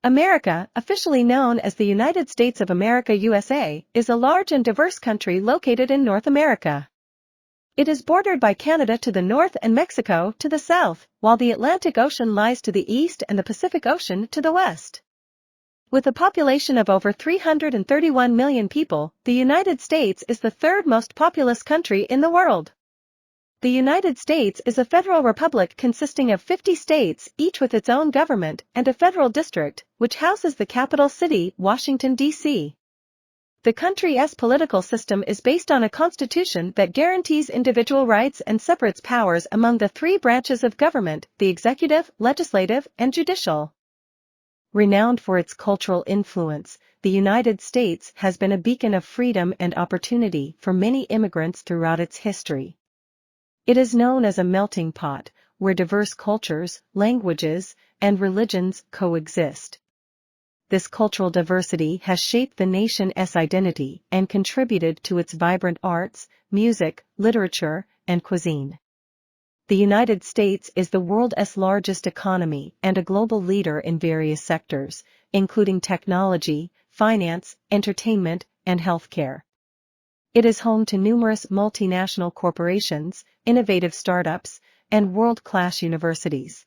America, officially known as the United States of America USA, is a large and diverse country located in North America. It is bordered by Canada to the north and Mexico to the south, while the Atlantic Ocean lies to the east and the Pacific Ocean to the west. With a population of over 331 million people, the United States is the third most populous country in the world. The United States is a federal republic consisting of 50 states, each with its own government, and a federal district, which houses the capital city, Washington, D.C. The country's political system is based on a constitution that guarantees individual rights and separates powers among the three branches of government: the executive, legislative, and judicial. Renowned for its cultural influence, the United States has been a beacon of freedom and opportunity for many immigrants throughout its history. It is known as a melting pot, where diverse cultures, languages, and religions coexist. This cultural diversity has shaped the nation's identity and contributed to its vibrant arts, music, literature, and cuisine. The United States is the world's largest economy and a global leader in various sectors, including technology, finance, entertainment, and healthcare. It is home to numerous multinational corporations, innovative startups, and world-class universities.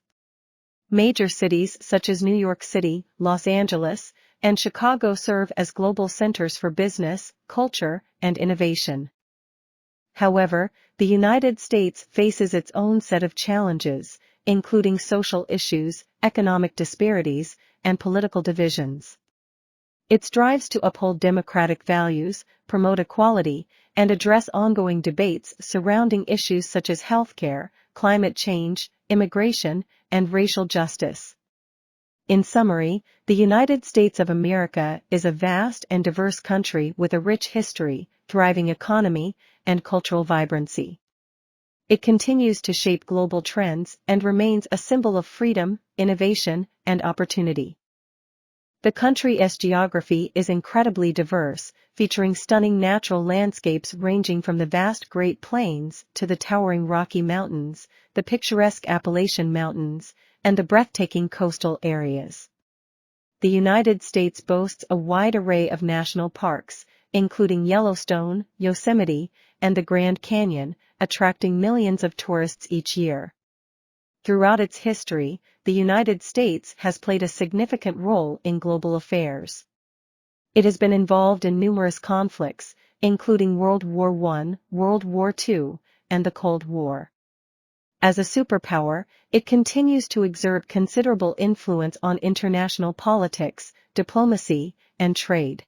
Major cities such as New York City, Los Angeles, and Chicago serve as global centers for business, culture, and innovation. However, the United States faces its own set of challenges, including social issues, economic disparities, and political divisions. It strives to uphold democratic values, promote equality, and address ongoing debates surrounding issues such as healthcare, climate change, immigration, and racial justice. In summary, the United States of America is a vast and diverse country with a rich history, thriving economy, and cultural vibrancy. It continues to shape global trends and remains a symbol of freedom, innovation, and opportunity. The country's geography is incredibly diverse, featuring stunning natural landscapes ranging from the vast Great Plains to the towering Rocky Mountains, the picturesque Appalachian Mountains, and the breathtaking coastal areas. The United States boasts a wide array of national parks, including Yellowstone, Yosemite, and the Grand Canyon, attracting millions of tourists each year. Throughout its history, the United States has played a significant role in global affairs. It has been involved in numerous conflicts, including World War I, World War II, and the Cold War. As a superpower, it continues to exert considerable influence on international politics, diplomacy, and trade.